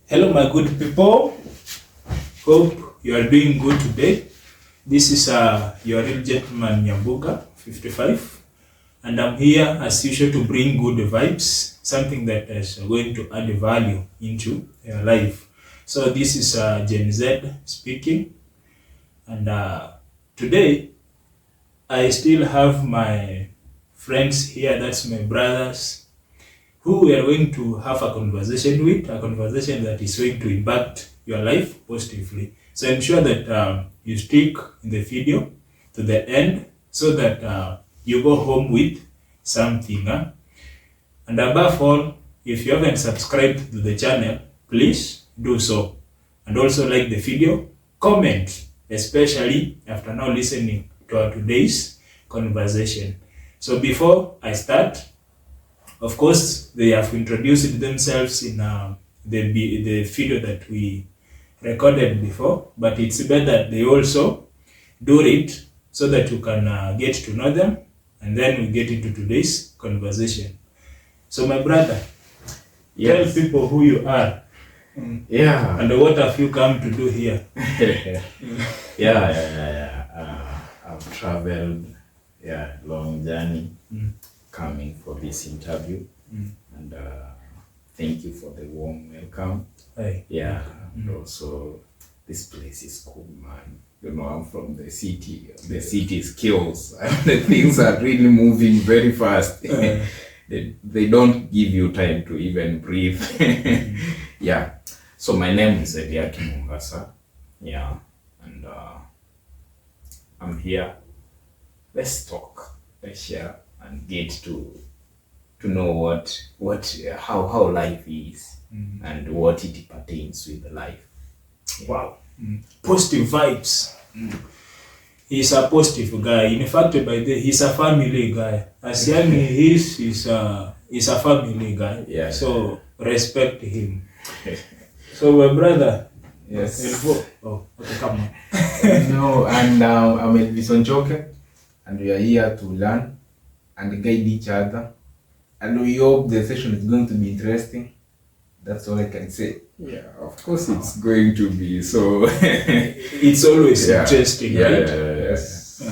Hello, my good people. Hope you are doing good today. This is your real gentleman Nyambuga, 55, and I'm here as usual to bring good vibes, something that is going to add value into your life. So this is Gen Z speaking, and today I still have my friends here. That's my brothers, who we are going to have a conversation with, a conversation that is going to impact your life positively. So I'm sure that you stick in the video to the end so that you go home with something. And above all, if you haven't subscribed to the channel, please do so. And also like the video, comment, especially after now listening to our today's conversation. So before I start, of course, they have introduced themselves in the video that we recorded before, but it's better that they also do it so that you can get to know them, and then we get into today's conversation. So my brother, Yes. tell people who you are Yeah. and what have you come to do here. I've traveled, long journey coming for this interview, and thank you for the warm welcome. Hey. Yeah, and also this place is cool, man. You know, I'm from the city. The city skills. The things are really moving very fast. They don't give you time to even breathe. Yeah. So my name is Eliakim Mungasa. Yeah, and I'm here. Let's talk. Let's share and get to know how life is and what it pertains with life. Yeah. Wow. Positive vibes. He's a positive guy. In fact, he's a family guy. As young as he is, he's a family guy. Yeah. So respect him. So my brother. Yes. Oh, okay, come on. No, and I'm Elvis Onchoke, and we are here to learn and guide each other. And we hope the session is going to be interesting. That's all I can say. Yeah, of course it's going to be. So It's always interesting, right? Yes.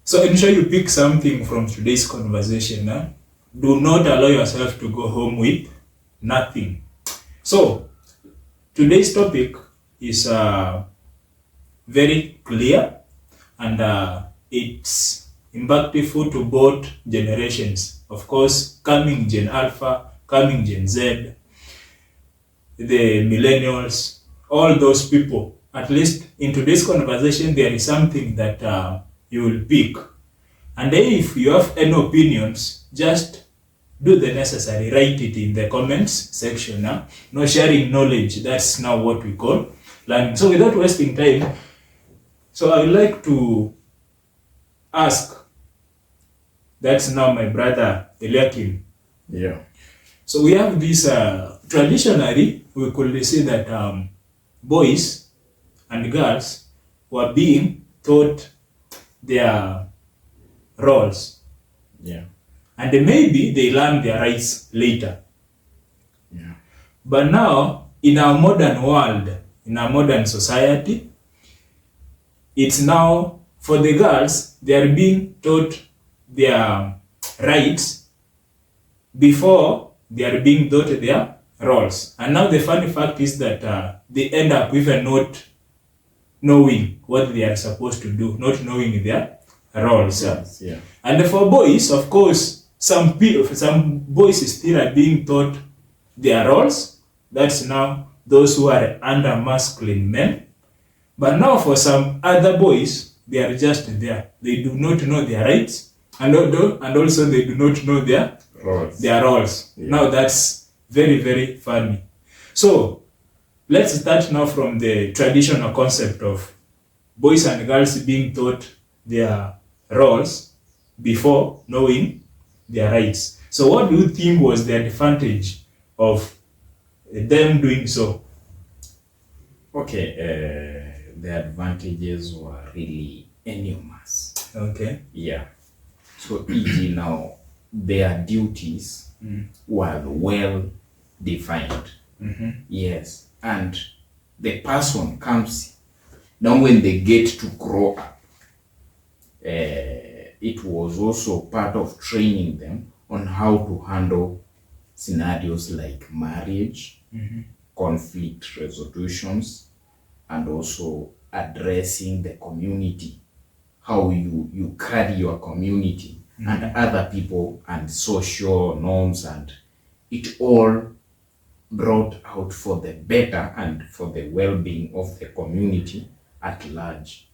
So ensure you pick something from today's conversation. Do not allow yourself to go home with nothing. So today's topic is very clear, and it's impactful to both generations. Of course, coming Gen Alpha, coming Gen Z, the millennials, all those people. At least in today's conversation, there is something that you will pick. And if you have any opinions, just do the necessary. Write it in the comments section. No sharing knowledge. That's now what we call learning. So without wasting time, so I would like to ask, that's now my brother Eliakim. Yeah. So we have this, traditionally, we could say that boys and girls were being taught their roles. Yeah. And maybe they learn their rights later. Yeah. But now, in our modern world, in our modern society, it's now, for the girls, they are being taught their rights before they are being taught their roles. And now the funny fact is that they end up even not knowing what they are supposed to do, not knowing their roles. Yeah. And for boys, of course, some boys still are being taught their roles. That's now those who are under masculine men. But now for some other boys, they are just there. They do not know their rights, and also they do not know their roles. Yeah. Now that's very, very funny. So let's start now from the traditional concept of boys and girls being taught their roles before knowing their rights. So what do you think was the advantage of them doing so? Okay, the advantages were really enormous. Okay. Yeah. So e.g. now their duties were well defined. Yes, and the person comes now when they get to grow up. It was also part of training them on how to handle scenarios like marriage, conflict resolutions, and also addressing the community, how you carry your community and other people and social norms, and it all brought out for the better and for the well-being of the community at large.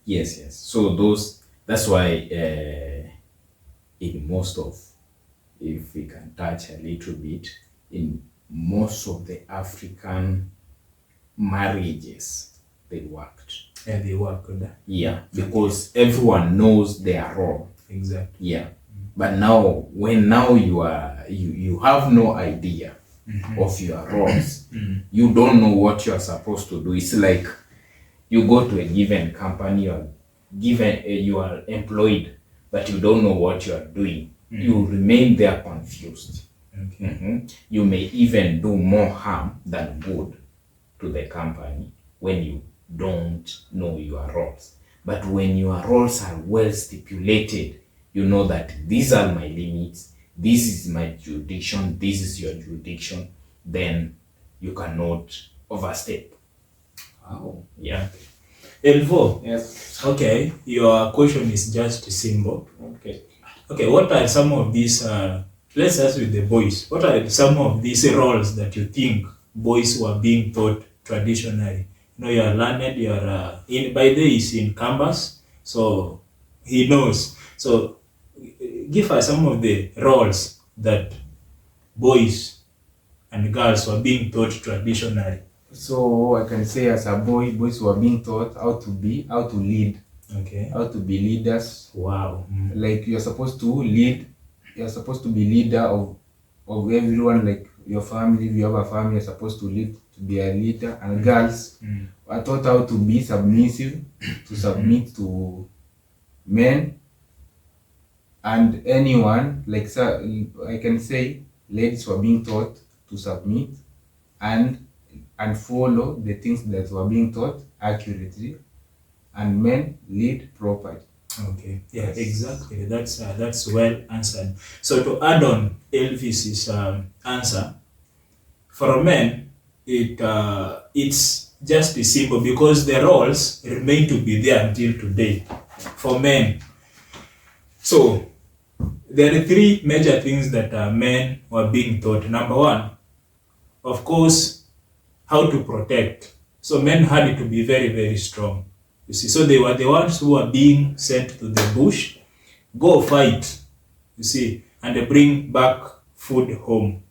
Yes. So that's why in most of, if we can touch a little bit, in most of the African marriages, they worked. Yeah, they work on that. Yeah, because everyone knows their role. Exactly. Yeah. But now, when you have no idea of your roles, you don't know what you are supposed to do. It's like you go to a given company, you are employed, but you don't know what you are doing. You remain there confused. Okay. You may even do more harm than good to the company when you don't know your roles. But when your roles are well stipulated, you know that these are my limits, this is my jurisdiction, this is your jurisdiction, then you cannot overstep. Wow. Yeah. Elvo. Yes. Okay, your question is just simple. Okay, what are some of these, let's start with the boys. What are some of these roles that you think boys were being taught traditionally? You know, you are learned, you are, by the way, he's in campus, so he knows. So, give us some of the roles that boys and girls were being taught traditionally. So I can say as a boy, boys were being taught how to lead, Okay. how to be leaders. Wow. Like you're supposed to lead, you're supposed to be leader of everyone, like your family. If you have a family, you're supposed to lead, to be a leader. And girls are taught how to be submissive, to submit to men and anyone. Like, so I can say ladies were being taught to submit and follow the things that were being taught accurately, and men lead properly. Okay. Yeah, Yes. exactly. That's well answered. So to add on Elvis's answer, for men, it's just simple because the roles remain to be there until today for men. So there are three major things that men were being taught. Number one, of course, how to protect. So men had to be very, very strong. You see, so they were the ones who were being sent to the bush, go fight, you see, and they bring back food home.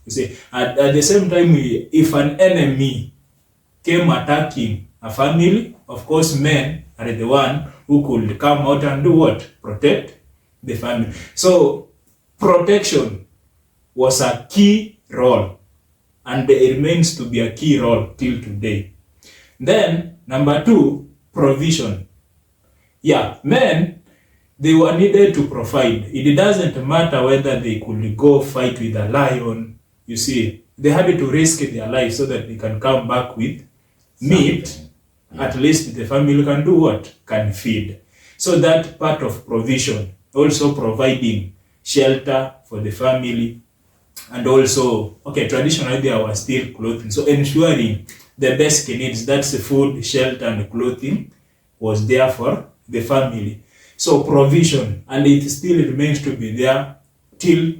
You see, at the same time, if an enemy came attacking a family, of course, men are the one who could come out and do what? Protect the family. So protection was a key role, and it remains to be a key role till today. Then, number two, provision. Yeah, men, they were needed to provide. It doesn't matter whether they could go fight with a lion. You see, they had to risk their life so that they can come back with meat. Something. At least the family can do what? Can feed. So that part of provision, also providing shelter for the family, and also, okay, traditionally there was still clothing. So ensuring the basic needs, that's the food, shelter, and clothing, was there for the family. So provision, and it still remains to be there till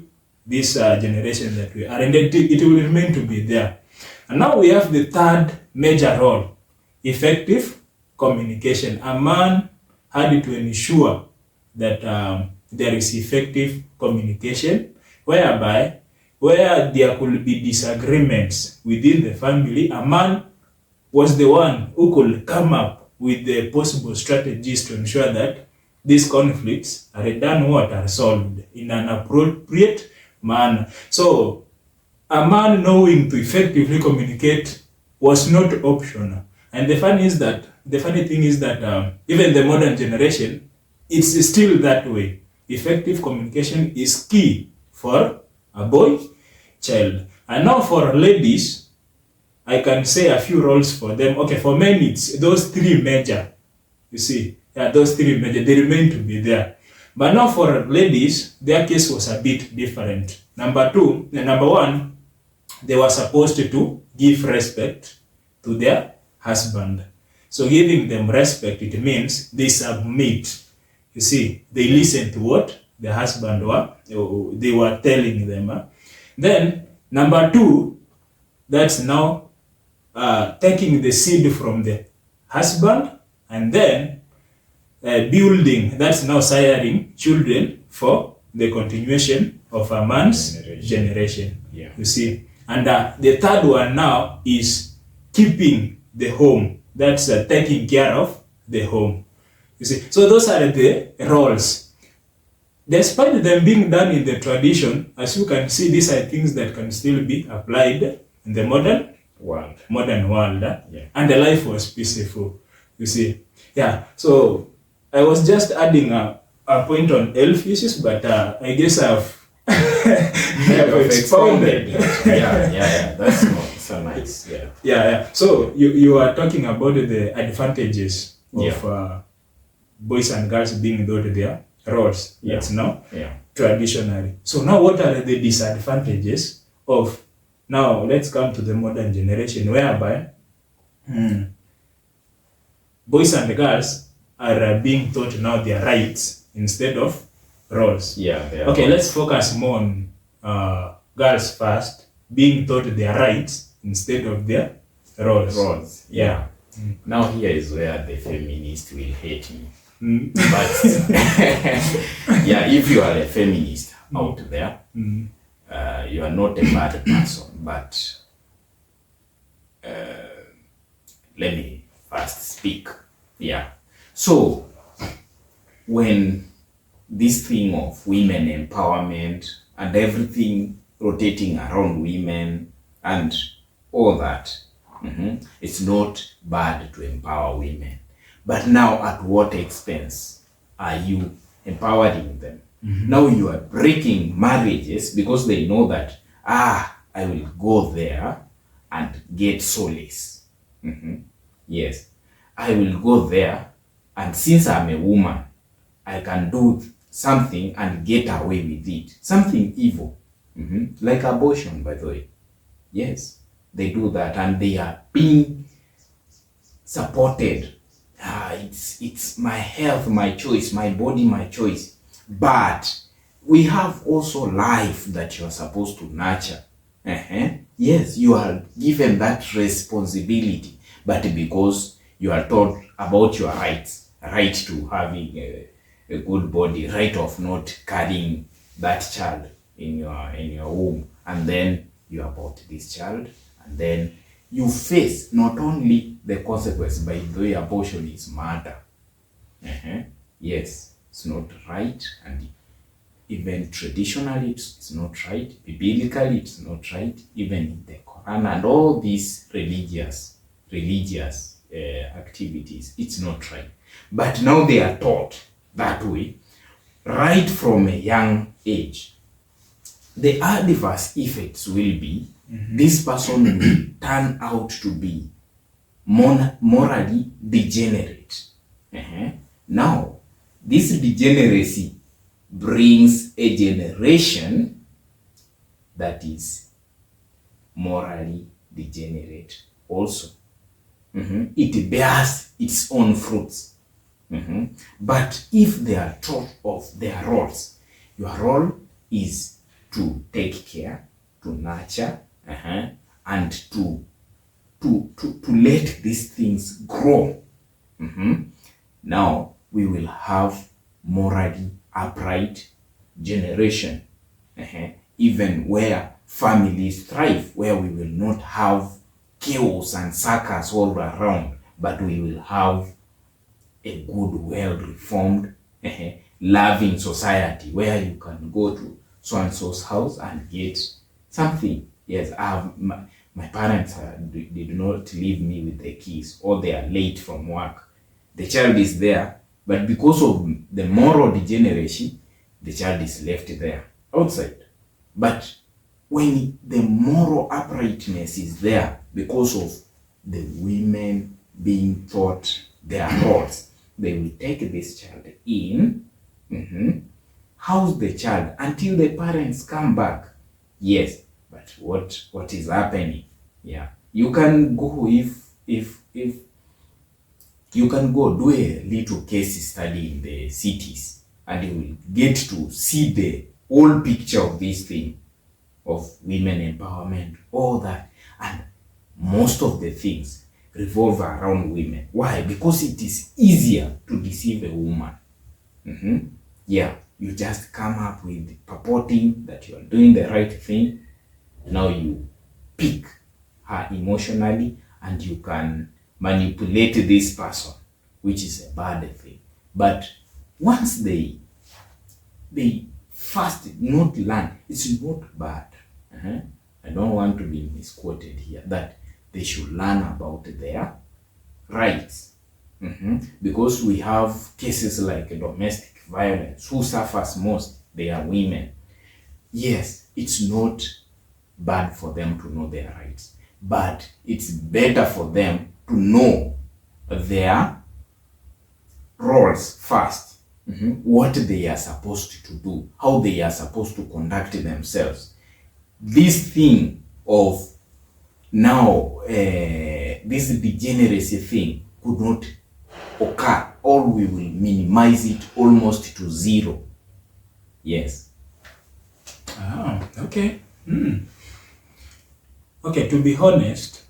this generation that we are, and it will remain to be there. And now we have the third major role, effective communication. A man had to ensure that there is effective communication, whereby where there could be disagreements within the family, a man was the one who could come up with the possible strategies to ensure that these conflicts are done what? Are solved in an appropriate manner. So a man knowing to effectively communicate was not optional. And the funny thing is that even the modern generation, it's still that way. Effective communication is key for a boy child. And now for ladies, I can say a few roles for them. Okay, for men, it's those three major. You see, yeah, those three major, they remain to be there. But now for ladies, their case was a bit different. Number one, they were supposed to give respect to their husband. So giving them respect, it means they submit. You see, they listen to what the husband they were telling them. Then number two, that's now taking the seed from the husband and then building, that's now siring children for the continuation of a man's generation. Yeah. You see, and the third one now is keeping the home. That's taking care of the home. You see, so those are the roles. Despite them being done in the tradition, as you can see, these are things that can still be applied in the modern world. Yeah. And the life was peaceful. You see, yeah. So I was just adding a point on health issues, but I guess I've expounded. Yeah. That's so nice. Yeah. So you are talking about the advantages of boys and girls being taught their roles. That's now traditionally. So now what are the disadvantages of, now let's come to the modern generation whereby boys and girls are being taught now their rights instead of roles. Okay, let's focus more on girls first, being taught their rights instead of their roles. Yeah. Now here is where the feminist will hate me. But if you are a feminist out there, you are not a bad person. But let me first speak. So when this thing of women empowerment and everything rotating around women and all that, it's not bad to empower women. But now at what expense are you empowering them? Now you are breaking marriages because they know that, I will go there and get solace. Yes, I will go there, and since I'm a woman, I can do something and get away with it. Something evil, like abortion, by the way. Yes, they do that, and they are being supported. It's my health, my choice, my body, my choice. But we have also life that you are supposed to nurture. Yes, you are given that responsibility, but because you are taught about your rights, right to having a good body, right of not carrying that child in your womb, and then you abort this child, and then you face not only the consequence, by the way, abortion is murder. Yes, it's not right, and even traditionally it's not right, biblically it's not right, even in the Quran and all these religious activities, it's not right. But now they are taught that way, right from a young age. The adverse effects will be, this person will turn out to be morally degenerate. Now, this degeneracy brings a generation that is morally degenerate also. It bears its own fruits. But if they are taught of their roles, your role is to take care, to nurture, and to let these things grow. Now we will have morally upright generation, even where families thrive, where we will not have chaos and circus all around, but we will have a good, well-reformed, loving society where you can go to so-and-so's house and get something. Yes, I have my parents did not leave me with the keys, or they are late from work. The child is there, but because of the moral degeneration, the child is left there outside. But when the moral uprightness is there because of the women being taught their roles, they will take this child in, house the child until the parents come back. Yes, but what is happening? Yeah, you can go if you can go do a little case study in the cities, and you will get to see the whole picture of this thing of women empowerment, all that, and most of the things revolve around women. Why? Because it is easier to deceive a woman. Yeah, you just come up with purporting that you are doing the right thing. Now you pick her emotionally and you can manipulate this person, which is a bad thing. But once they first not learn, it's not bad. I don't want to be misquoted here, that they should learn about their rights. Because we have cases like domestic violence. Who suffers most? They are women. Yes, it's not bad for them to know their rights, but it's better for them to know their roles first. What they are supposed to do, how they are supposed to conduct themselves. This thing of now, this degeneracy thing could not occur, or we will minimize it almost to zero. Yes. Okay. Okay, to be honest,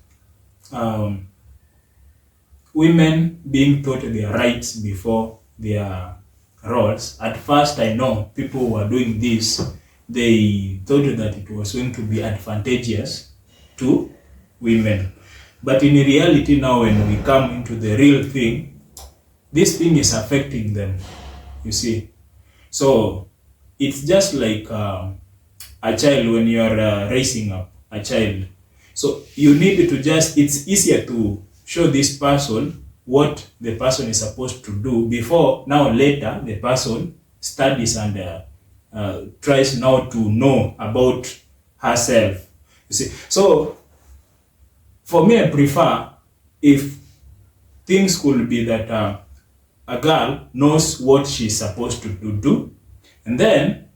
women being taught their rights before their roles, at first I know people who are doing this, they thought that it was going to be advantageous to women. But in reality now, when we come into the real thing, this thing is affecting them, you see. So it's just like a child when you are raising up a child. So you need to just, it's easier to show this person what the person is supposed to do before now later the person studies and tries now to know about herself. You see, so for me, I prefer if things could be that a girl knows what she's supposed to do, and then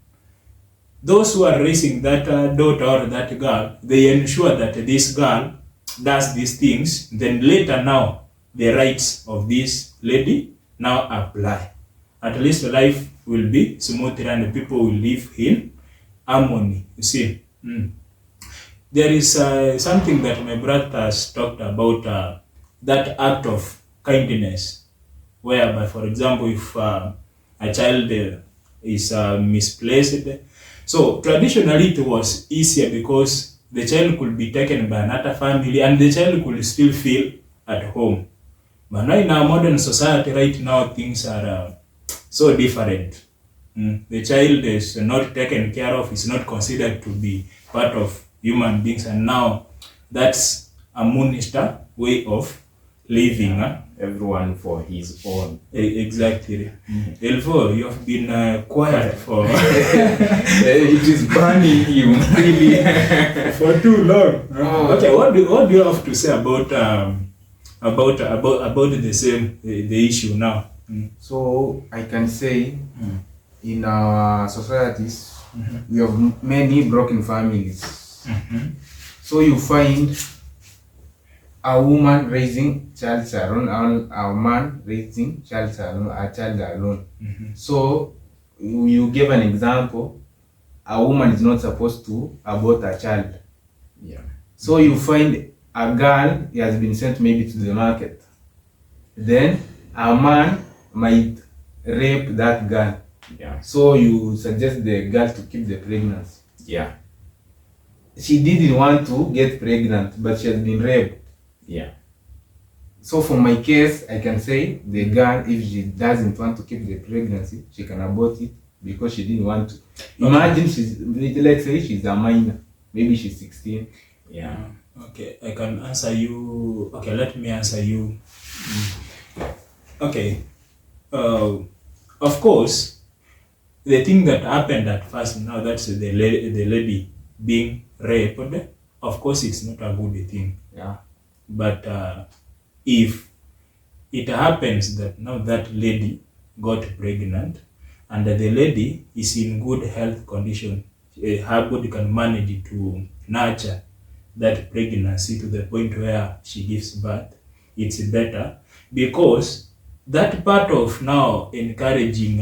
those who are raising that daughter or that girl, they ensure that this girl does these things. Then later now, the rights of this lady now apply. At least life will be smoother and people will live in harmony. You see, there is something that my brother has talked about, that act of kindness, whereby, for example, if a child is misplaced, so traditionally it was easier because the child could be taken by another family and the child could still feel at home. But now in our modern society right now, things are so different. The child is not taken care of, is not considered to be part of human beings, and now that's a monster way of living. Everyone for his own. Exactly. Elvo, you have been quiet for It is burning him really for too long. Okay, what do you have to say about the issue now? So I can say in our societies we have many broken families. So you find a woman raising child alone, a man raising child alone. So you give an example, a woman is not supposed to abort a child. Yeah. So you find a girl has been sent maybe to the market. Then a man might rape that girl. Yeah. So you suggest the girl to keep the pregnancy. Yeah. She didn't want to get pregnant, but she has been raped. Yeah. So for my case, I can say the girl, if she doesn't want to keep the pregnancy, she can abort it because she didn't want to. Imagine let's say she's a minor, maybe she's 16. Yeah. Okay, I can answer you. Okay, let me answer you. Okay. Of course, the thing that happened at first, now that's the lady being raped, of course it's not a good thing. Yeah. But if it happens that now that lady got pregnant and the lady is in good health condition, her body can manage to nurture that pregnancy to the point where she gives birth, it's better, because that part of now encouraging,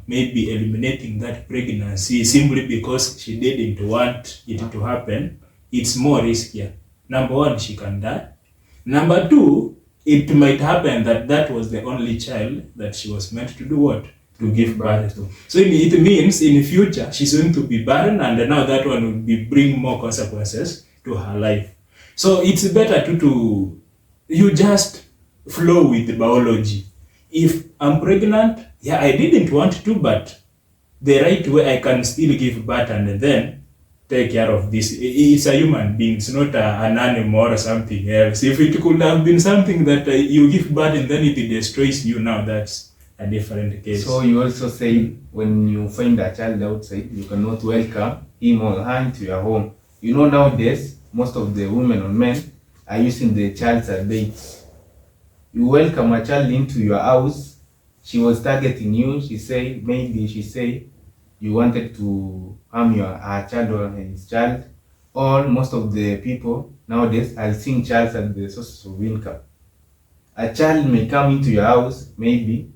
maybe eliminating that pregnancy simply because she didn't want it to happen, it's more riskier. Number one, she can die. Number two, it might happen that that was the only child that she was meant to do what? To give birth to. So it means in the future she's going to be barren, and now that one will be bring more consequences to her life. So it's better to you just flow with the biology. If I'm pregnant, yeah, I didn't want to, but the right way I can still give birth and then take care of this. It's a human being, it's not an animal or something else. If it could have been something that you give birth and then it destroys you, now that's a different case. So you also say when you find a child outside, you cannot welcome him or her into your home. You know, nowadays, most of the women or men are using the child as bait. You welcome a child into your house, she was targeting you, she say you wanted to harm her child or his child. Or most of the people nowadays are seeing child as the source of income. A child may come into your house, maybe,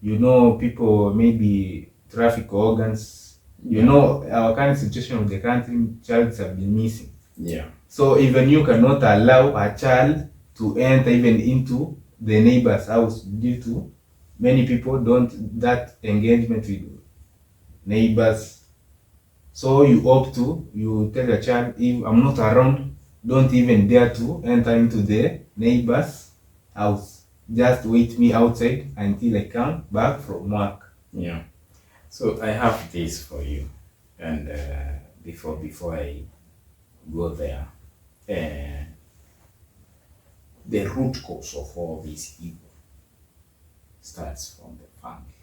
you know, people maybe traffic organs, you know, our current situation of the country, childs have been missing. Yeah. So even you cannot allow a child to enter even into the neighbor's house due to many people don't that engagement with neighbors. So you tell your child, if I'm not around, don't even dare to enter into the neighbor's house. Just wait me outside until I come back from work. Yeah. So I have this for you, and before I go there, the root cause of all this evil starts from the family.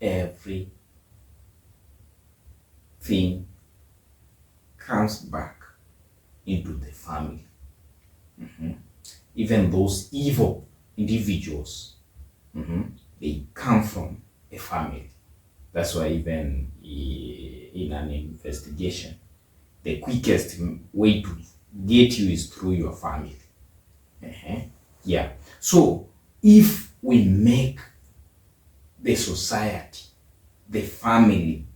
Everything comes back into the family. Even those evil individuals, they come from a family. That's why even in an investigation, the quickest way to get you is through your family. Yeah. So if we make the society, the family,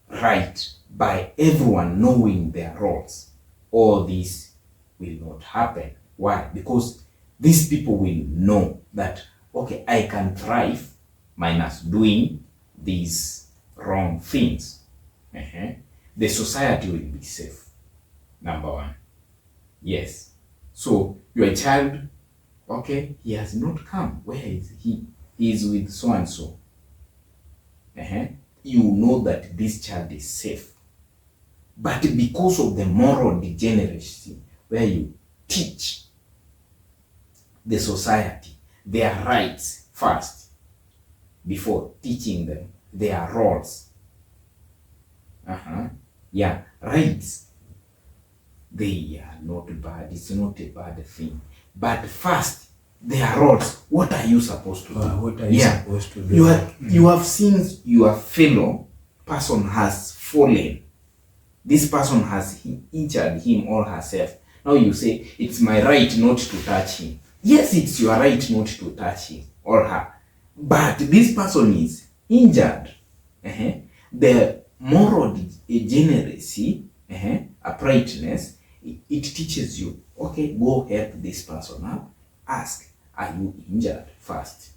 right, by everyone knowing their roles, all this will not happen. Why? Because these people will know that, okay, I can thrive minus doing these wrong things. The society will be safe. Number one. Yes. So your child, okay, he has not come. Where is he? He is with so and so. You know that this child is safe. But because of the moral degeneracy, where you teach the society their rights first before teaching them their roles. Yeah, rights. They are not bad. It's not a bad thing. But first, their roles. What are you supposed to do? What are you supposed to do? You have seen your fellow person has fallen. This person has injured him or herself. Now you say, it's my right not to touch him. Yes, it's your right not to touch him or her. But this person is injured. The moral degeneracy, uprightness, it teaches you, okay, go help this person up. Ask, are you injured first?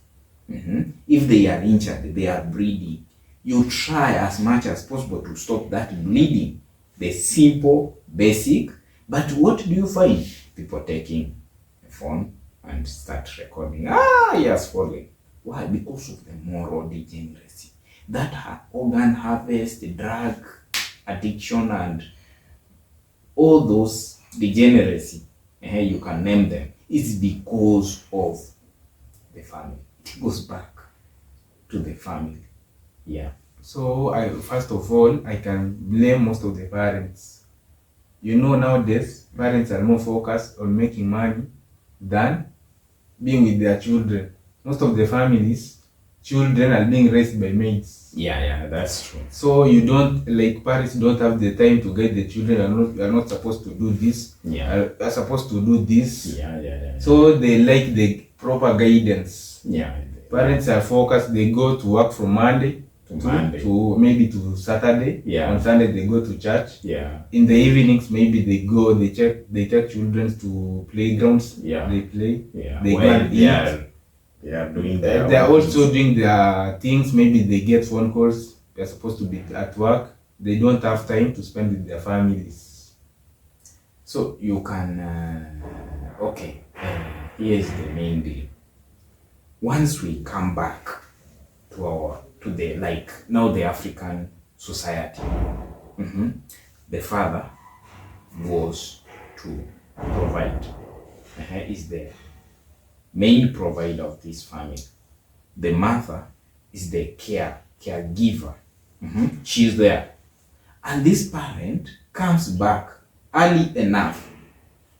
If they are injured, they are bleeding, you try as much as possible to stop that bleeding. The simple, basic. But what do you find? People taking a phone and start recording. He has fallen. Why? Because of the moral degeneracy. That organ harvest, drug addiction, and all those degeneracy, you can name them, is because of the family. It goes back to the family. Yeah. So first of all, I can blame most of the parents. You know, nowadays parents are more focused on making money than being with their children. Most of the families, children are being raised by maids. Yeah, that's true. So you don't, like, parents don't have the time to guide the children. You are not supposed to do this. Yeah. Are supposed to do this. Yeah. So they like the proper guidance. Yeah. Parents are focused. They go to work from Monday to maybe to Saturday. Yeah. On Sunday they go to church. Yeah. In the evenings maybe they take children to playgrounds. Yeah. They play. Yeah. They Well, go and eat. they are doing their They are own also doing their things. Maybe they get phone calls. They are supposed to be at work. They don't have time to spend with their families. So you can, okay, here's the main deal. Once we come back to the, like, now the African society, the father was to provide, is the main provider of this family. The mother is the caregiver. She's there. And this parent comes back early enough,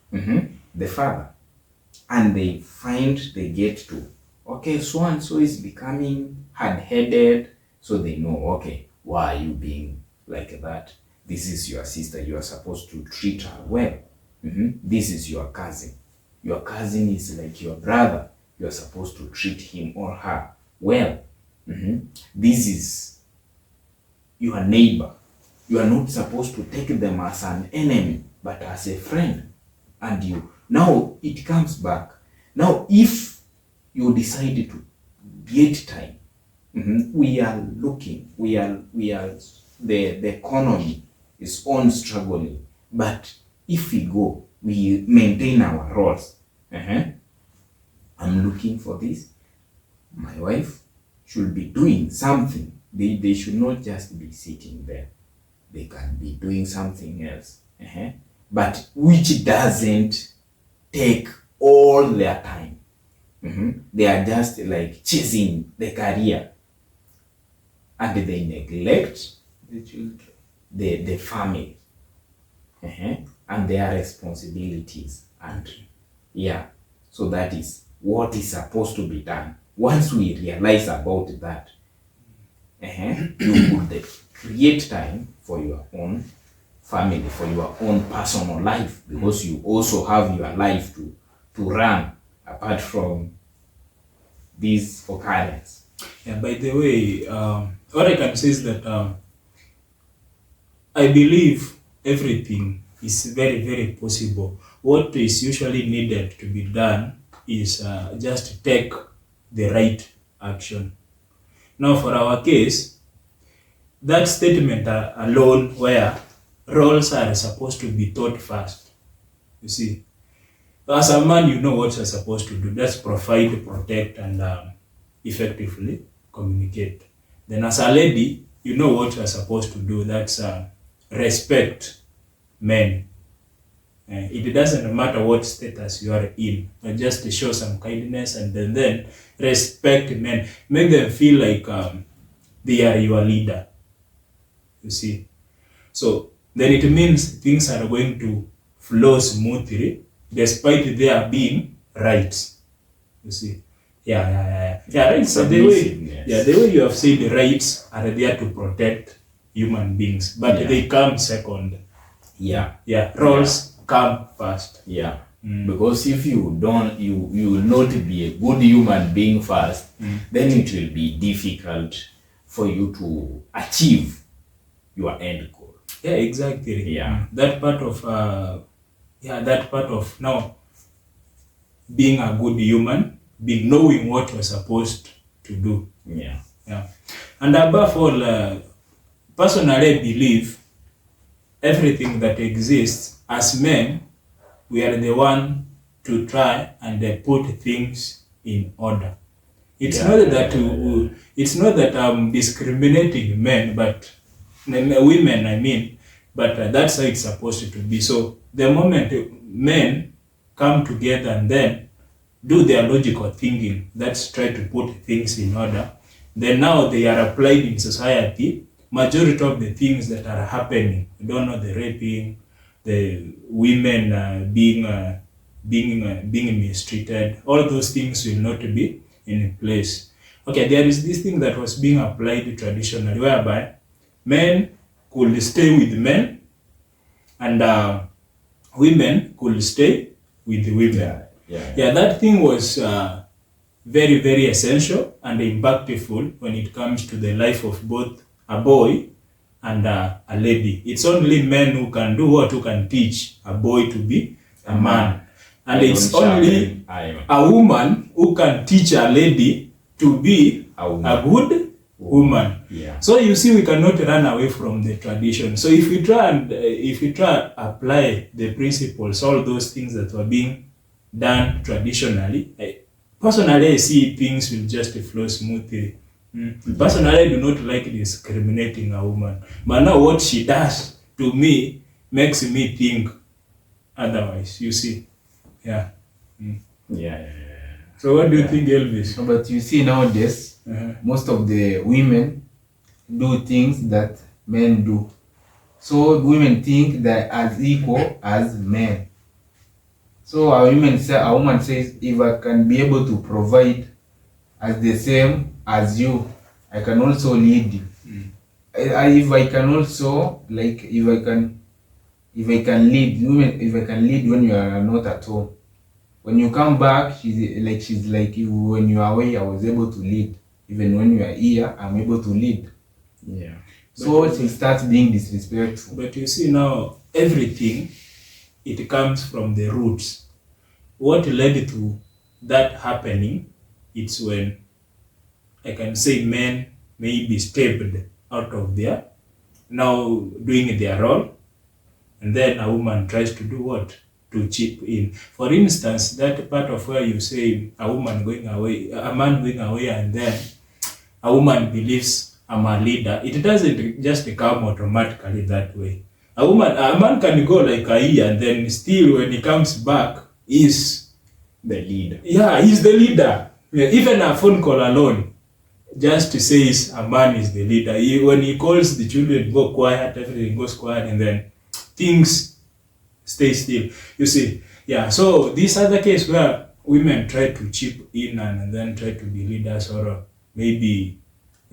the father, and they get to, okay, so and so is becoming hard-headed, so they know, okay, why are you being like that? This is your sister, you are supposed to treat her well. This is your cousin. Your cousin is like your brother. You are supposed to treat him or her well. This is your neighbor. You are not supposed to take them as an enemy, but as a friend. And you, now it comes back. Now, if you decide to get time, we are looking, the economy is on struggling, but if we go, we maintain our roles. I'm looking for this. My wife should be doing something. They should not just be sitting there. They can be doing something else. But which doesn't take all their time. They are just like chasing the career. And they neglect The children. the family. And their responsibilities. And yeah, so that is what is supposed to be done. Once we realize about that, you could create time for your own family, for your own personal life, because you also have your life to run apart from these occurrence. Yeah, by the way, what I can say is that I believe everything is very, very possible. What is usually needed to be done is just take the right action. Now, for our case, that statement alone, where roles are supposed to be taught first. You see, as a man, you know what you're supposed to do. That's provide, protect, and effectively communicate. Then as a lady, you know what you're supposed to do. That's respect men. It doesn't matter what status you are in, but just to show some kindness and then respect men. Make them feel like they are your leader. You see. So then it means things are going to flow smoothly despite there being rights. You see. Yeah. Right. So the way you have said, the rights are there to protect human beings, but they come second. Roles come first. Because if you don't, you will not be a good human being first, then it will be difficult for you to achieve your end goal. Yeah, exactly. That part of now being a good human, being knowing what you're supposed to do. And above all, personally, I believe everything that exists, as men, we are the one to try and put things in order. It's not that I'm discriminating men, but women, I mean, but that's how it's supposed to be. So the moment men come together and then do their logical thinking, that's try to put things in order, then now they are applied in society. Majority of the things that are happening, you don't know, the raping, the women being mistreated, all those things will not be in place. Okay, there is this thing that was being applied traditionally, whereby men could stay with men and women could stay with the women. Yeah, that thing was very, very essential and impactful when it comes to the life of both a boy and a lady. It's only men who can do what, who can teach a boy to be a man. And it's only a woman who can teach a lady to be a good woman. Yeah. So you see, we cannot run away from the tradition. So if we try and apply the principles, all those things that were being done traditionally, personally I see things will just flow smoothly. Personally, I do not like discriminating a woman, but now what she does to me makes me think otherwise. You see, yeah. So what do you think, Elvis? No, but you see nowadays, most of the women do things that men do. So women think they're as equal as men. So a woman says, if I can be able to provide as the same as you, I can also lead you. If I can also, like, if I can lead women, if I can lead when you are not at home. When you come back, she's like when you are away, I was able to lead. Even when you are here, I'm able to lead. Yeah. So she starts being disrespectful. But you see now, everything, it comes from the roots. What led to that happening, it's when, I can say, men maybe stepped out of their, now doing their role, and then a woman tries to do what? To chip in. For instance, that part of where you say a woman going away, a man going away, and then a woman believes I'm a leader, it doesn't just come automatically that way. A man can go like a year, and then still when he comes back, he's the leader. Yeah, he's the leader. Yeah, even a phone call alone just says a man is the leader. When he calls, the children go quiet, everything goes quiet, and then things stay still. You see, yeah. So this other case where women try to chip in and then try to be leaders, or maybe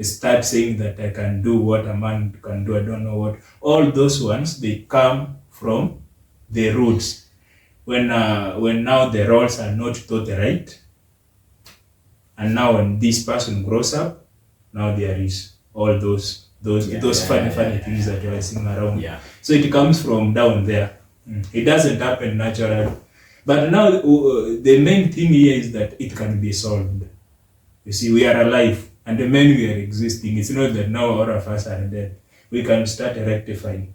start saying that I can do what a man can do, I don't know what. All those ones, they come from the roots. When now the roles are not taught right, and now when this person grows up, now there is all those funny things that you are seeing around. Yeah. So it comes from down there. It doesn't happen naturally. But now the main thing here is that it can be solved. You see, we are alive, and the men we are existing. It's not that now all of us are dead. We can start rectifying.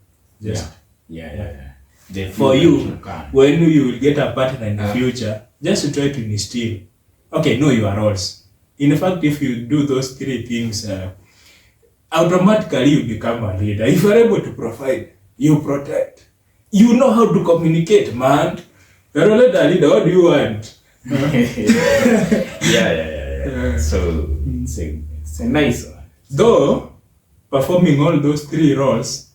For you, when you will get a partner in the future, just try to instill. Okay, know your roles. In fact, if you do those three things, automatically you become a leader. If you are able to provide, you protect. You know how to communicate, man. You're already a leader. What do you want? So it's a nice one. Though performing all those three roles,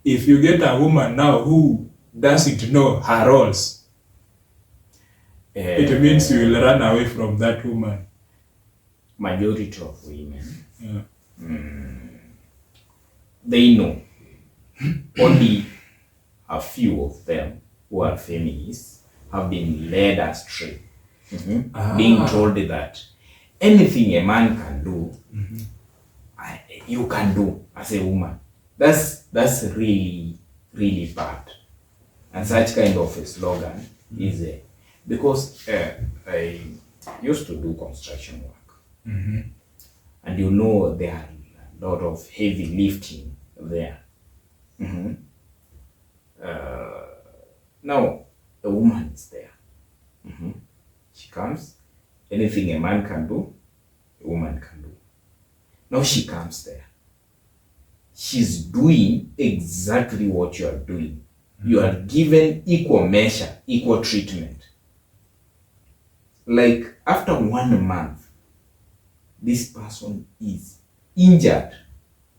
if you get a woman now who doesn't know her roles, it means you will run away from that woman. Majority of women, they know. Only a few of them who are feminists have been led astray, being told that anything a man can do, you can do as a woman. That's really, really bad. And such kind of a slogan is a, because I used to do construction work, and you know there are a lot of heavy lifting there. Now a woman is there. She comes, anything a man can do, a woman can do. Now she comes there. She's doing exactly what you are doing. You are given equal measure, equal treatment. Like after 1 month, this person is injured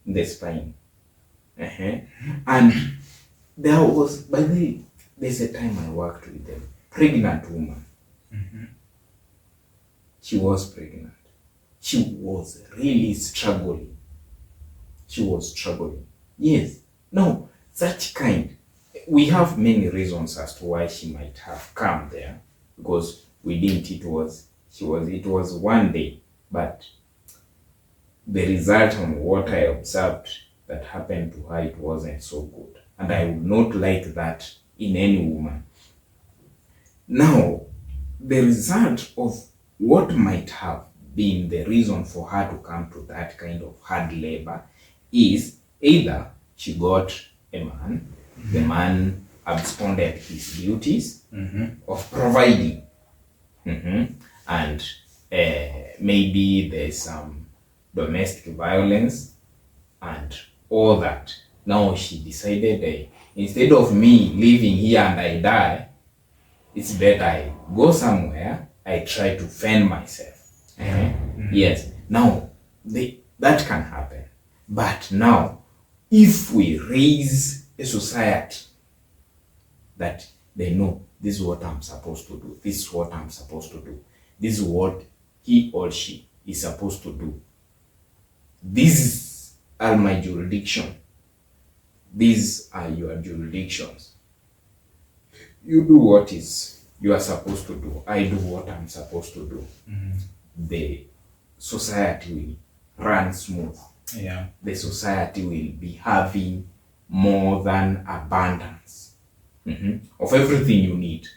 in the spine. And there was, by the way, there's a time I worked with a pregnant woman. She was pregnant. She was really struggling. Yes. No, such kind. We have many reasons as to why she might have come there, because we didn't. It was one day, but the result on what I observed that happened to her, it wasn't so good, and I would not like that in any woman. Now, the result of what might have been the reason for her to come to that kind of hard labor is either she got a man, the man absconded his duties of providing, and maybe there's some domestic violence and all that. Now she decided, instead of me living here and I die, it's better I go somewhere, I try to fend myself. Yes. Now, that can happen. But now, if we raise a society that they know this is what I'm supposed to do, this is what I'm supposed to do, this is what he or she is supposed to do, these are my jurisdiction, these are your jurisdictions, you do what is you are supposed to do, I do what I'm supposed to do, the society will run smooth. Yeah. The society will be having more than abundance of everything you need.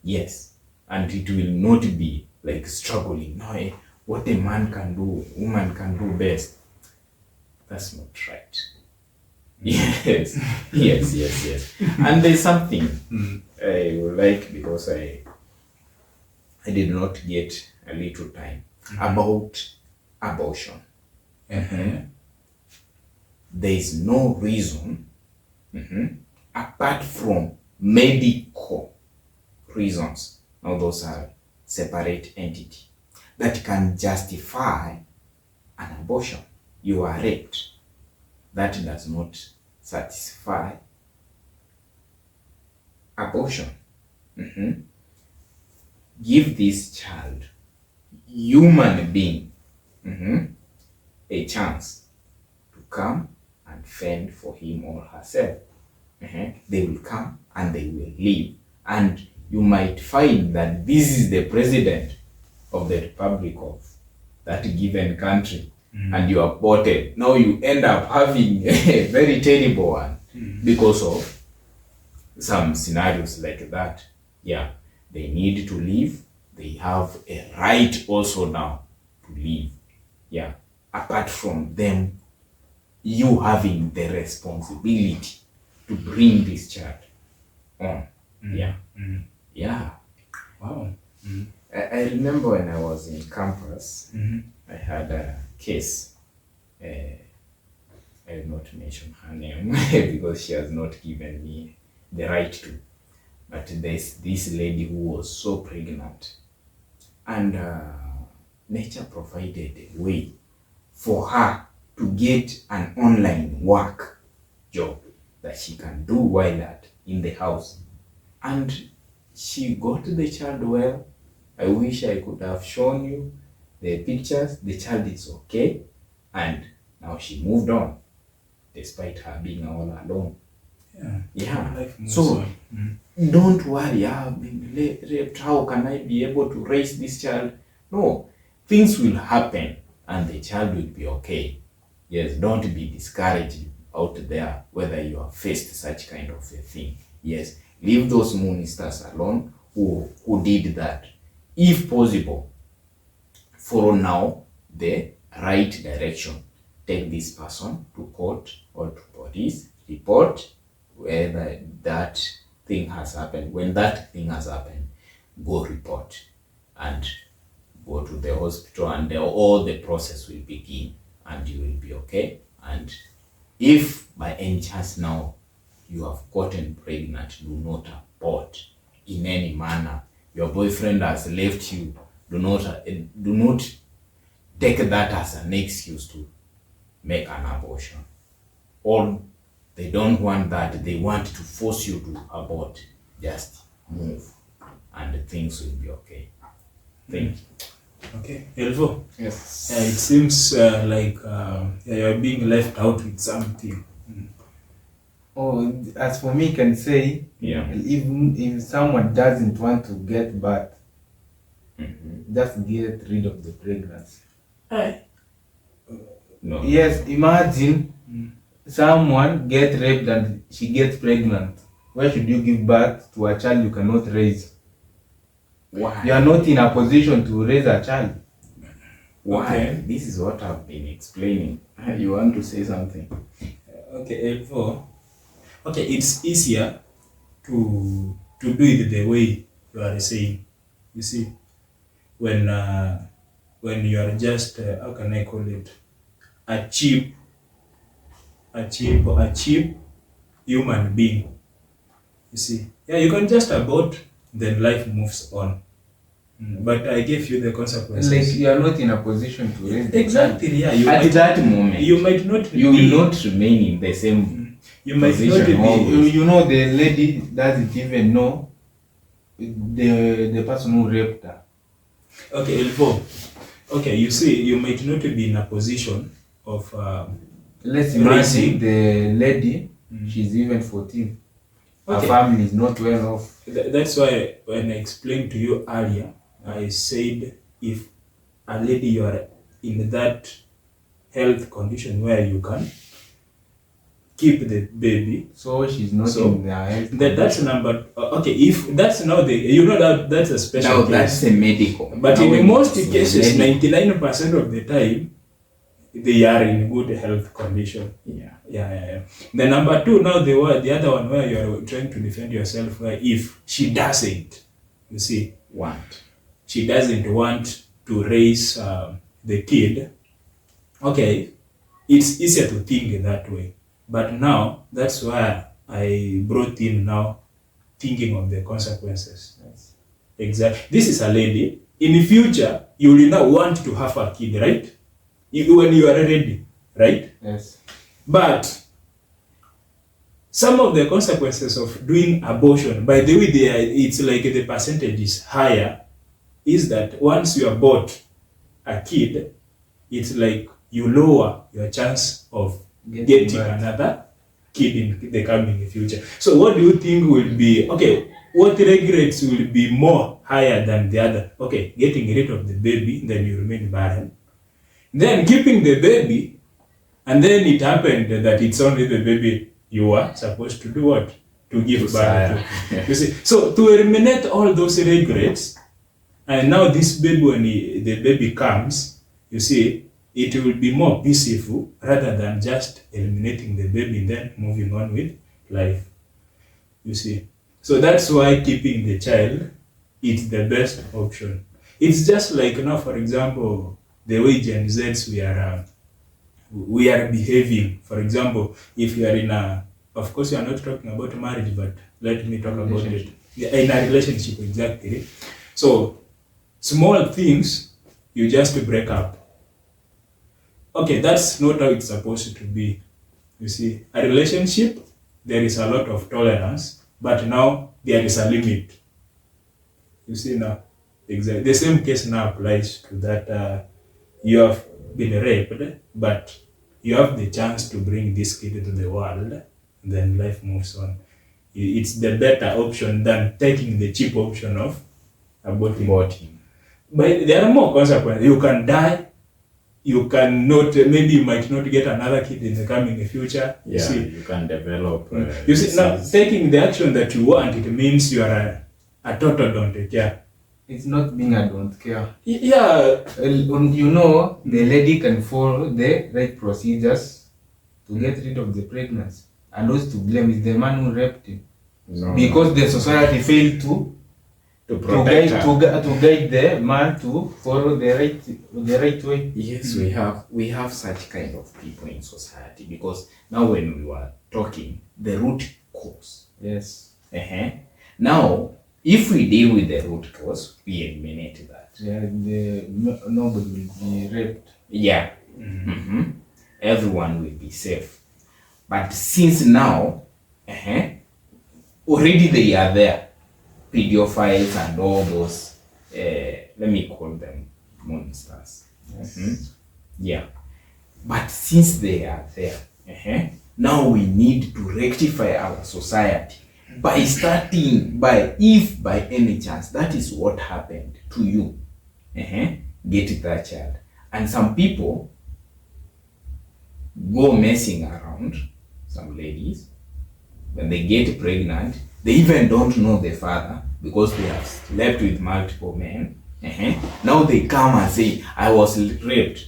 Yes. And it will not be like struggling. No, what a man can do, a woman can do best. That's not right. Yes. Yes. And there's something I would like, because I did not get a little time about abortion. There is no reason apart from medical reasons. Now those are separate entity that can justify an abortion. You are raped. That does not satisfy abortion. Give this child, human being, a chance to come and fend for him or herself. They will come and they will live. And you might find that this is the president of the Republic of that given country, and you are aborted. Now you end up having a very terrible one because of some scenarios like that. Yeah, they need to live. They have a right also now to live. Yeah, apart from them, you having the responsibility to bring this child on. Yeah. Wow. I remember when I was in campus, I had a case. I will not mention her name because she has not given me the right to. But there's this lady who was so pregnant, and nature provided a way for her to get an online work job that she can do while in the house. And she got the child well. I wish I could have shown you the pictures. The child is okay. And now she moved on, despite her being all alone. Yeah. So don't worry, I've been raped. How can I be able to raise this child? No, things will happen and the child will be okay. Yes, don't be discouraged out there whether you have faced such kind of a thing. Yes, leave those ministers alone who did that. If possible, follow now the right direction. Take this person to court or to police, report whether that thing has happened. When that thing has happened, go report and go to the hospital, and all the process will begin and you will be okay. And if by any chance now you have gotten pregnant, do not abort in any manner. Your boyfriend has left you. Do not take that as an excuse to make an abortion. Or they don't want that, they want to force you to abort. Just move and things will be okay. Thank you. Okay, Elvo. Yes. Yeah, it seems like you're being left out with something. Oh, as for me, can say, Yeah. even if someone doesn't want to get birth, Mhm. just get rid of the pregnancy. No. Yes, imagine someone get raped and she gets pregnant. Why should you give birth to a child you cannot raise? Why? You are not in a position to raise a child. Why? Okay. This is what I've been explaining. You want to say something? Okay, Elvo. Okay, it's easier to do it the way you are saying. You see, when you are just how can I call it, a cheap human being. You see, yeah, you can just abort, then life moves on. But I gave you the consequences. Like you are not in a position to raise the Exactly, yeah. You At might, that moment, you might not you be, will not remain in the same. you might not position be. always. You know the lady doesn't even know the person who raped her. Okay, Elvo. Okay, you see, you might not be in a position of Let's Raising. imagine the lady, she's even 14. Her Okay. family is not well off. That's why when I explained to you earlier, I said if a lady you are in that health condition where you can keep the baby, So she's not So, in the health. that's number. Okay, if that's now that's a special Now case. that's a medical. But Now in when most it's a cases, medical- 99% of the time, they are in good health condition. Yeah. Yeah. The number two, now the other one where you are trying to defend yourself, where if she doesn't, you see, she doesn't want to raise the kid, okay, it's easier to think that way. But now, that's why I brought in now thinking of the consequences. Yes. Exactly. This is a lady. In the future, you will now want to have a kid, right? When you are ready, right? Yes. But some of the consequences of doing abortion, by the way, it's like the percentage is higher, is that once you abort a kid, it's like you lower your chance of getting birth. another kid in the coming future. So what do you think will be, okay, what regrets will be more higher than the other? Okay, getting rid of the baby, then you remain barren. Then keeping the baby, and then it happened that it's only the baby you were supposed to do what? To give birth to. You see, so to eliminate all those regrets, and now this baby, when the baby comes, you see, it will be more peaceful rather than just eliminating the baby and then moving on with life. You see, so that's why keeping the child is the best option. It's just like now, for example, the way Gen Zs we are behaving. For example, if you are in a, of course, you are not talking about marriage, but let me talk about it. Yeah, in a relationship, exactly. So small things, you just break up. Okay, that's not how it's supposed to be. You see, a relationship, there is a lot of tolerance, but now there is a limit. You see now, exactly. The same case now applies to that you have been raped, but you have the chance to bring this kid into the world, and then life moves on. It's the better option than taking the cheap option of aborting. But there are more consequences. You can die. You cannot, maybe you might not get another kid in the coming future. Yeah, See? you can develop. You see, now taking the action that you want, it means you are a total don't care. It's not being a don't care. Yeah. You know, the lady can follow the right procedures to get rid of the pregnancy. And those to blame is the man who raped him. No, Because the society failed to protect her. to guide the man to follow the right way. Yes, we have such kind of people in society, because now when we were talking, the root cause. Yes. Now, if we deal with the root cause, we eliminate that. Yeah, nobody will be raped. Yeah. Mhm. Everyone will be safe. But since now, already they are there, pedophiles and all those, let me call them monsters. Yeah. But since they are there, now we need to rectify our society by starting by, if by any chance that is what happened to you, get that child. And some people go messing around, some ladies, when they get pregnant, they even don't know the father because they have slept with multiple men. Now they come and say, I was raped.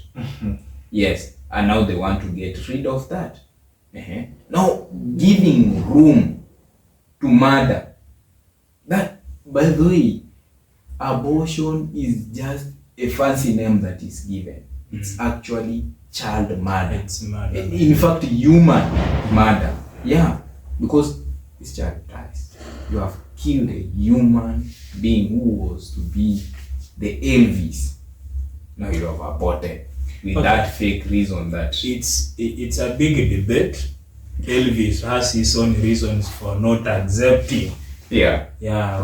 Yes, and now they want to get rid of that. Now giving room to murder. That, by the way, abortion is just a fancy name that is given. It's actually child murder. It's murder. In fact, human murder. Yeah, because this child dies. You have killed a human being who was to be the Elvis. Now you have aborted with that fake reason that It's a big debate. Elvis has his own reasons for not accepting. Yeah.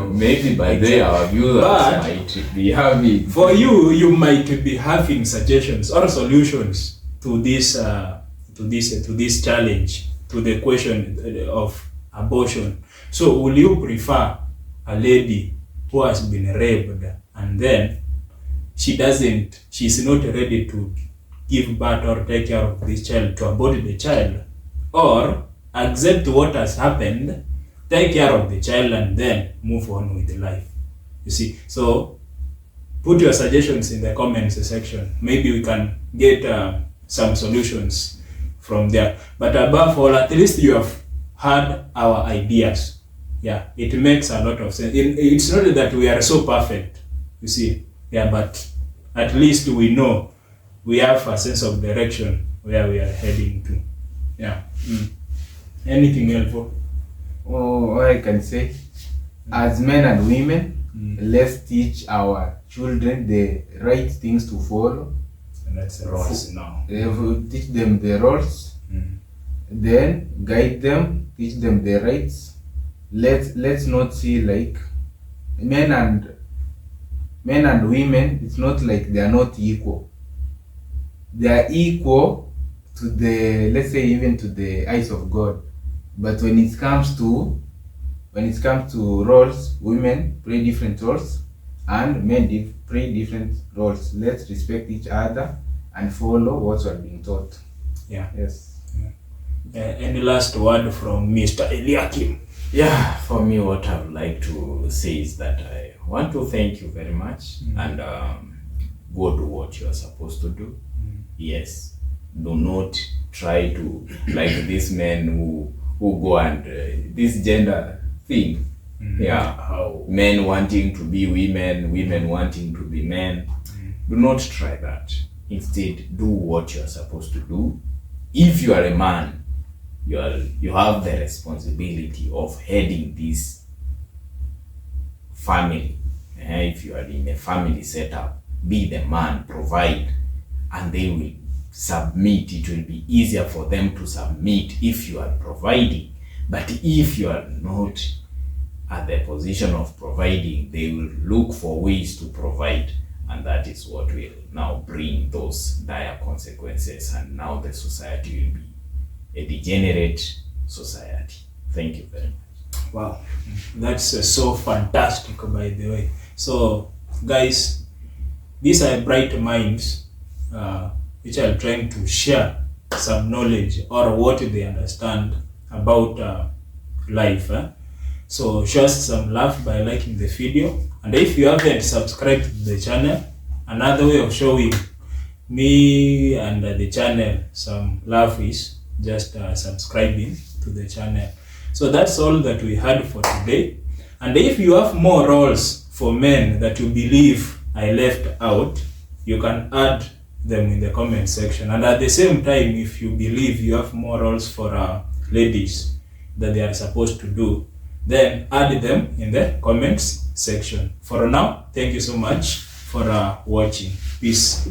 Maybe by exactly. our viewers But might be having. For you might be having suggestions or solutions to this challenge, to the question of abortion. So will you prefer a lady who has been raped and then she's not ready to give birth or take care of this child, to abort the child, or accept what has happened, take care of the child, and then move on with the life? You see, so put your suggestions in the comments section. Maybe we can get some solutions from there. But above all, at least you have had our ideas. Yeah, it makes a lot of sense. It's not that we are so perfect, you see. Yeah, but at least we know, we have a sense of direction where we are heading to. Yeah. Anything else? Oh, I can say, as men and women, let's teach our children the right things to follow. And that's the roles now. Teach them the roles, then guide them, teach them the rights. Let's not see like men and women. It's not like they are not equal. They are equal to the, let's say, even to the eyes of God. But when it comes to roles, women play different roles and men play different roles. Let's respect each other and follow what we are being taught. Yeah. Yes. Any last word from Mr. Eliakim? Yeah, for me, what I would like to say is that I want to thank you very much and go do what you are supposed to do. Yes, do not try to like these men who go and this gender thing. Yeah, how men wanting to be women, women wanting to be men. Do not try that. Instead, do what you are supposed to do. If you are a man, you have the responsibility of heading this family. If you are in a family setup, be the man, provide, and they will submit. It will be easier for them to submit if you are providing. But if you are not at the position of providing, they will look for ways to provide, and that is what will now bring those dire consequences, and now the society will be a degenerate society. Thank you very much. Wow, that's so fantastic, by the way. So guys, these are bright minds which are trying to share some knowledge or what they understand about life. So show us some love by liking the video, and if you haven't subscribed to the channel, another way of showing me and the channel some love is just subscribing to the channel. So that's all that we had for today. And if you have more roles for men that you believe I left out, you can add them in the comment section. And at the same time, if you believe you have more roles for ladies that they are supposed to do, then add them in the comments section. For now, thank you so much for watching. Peace.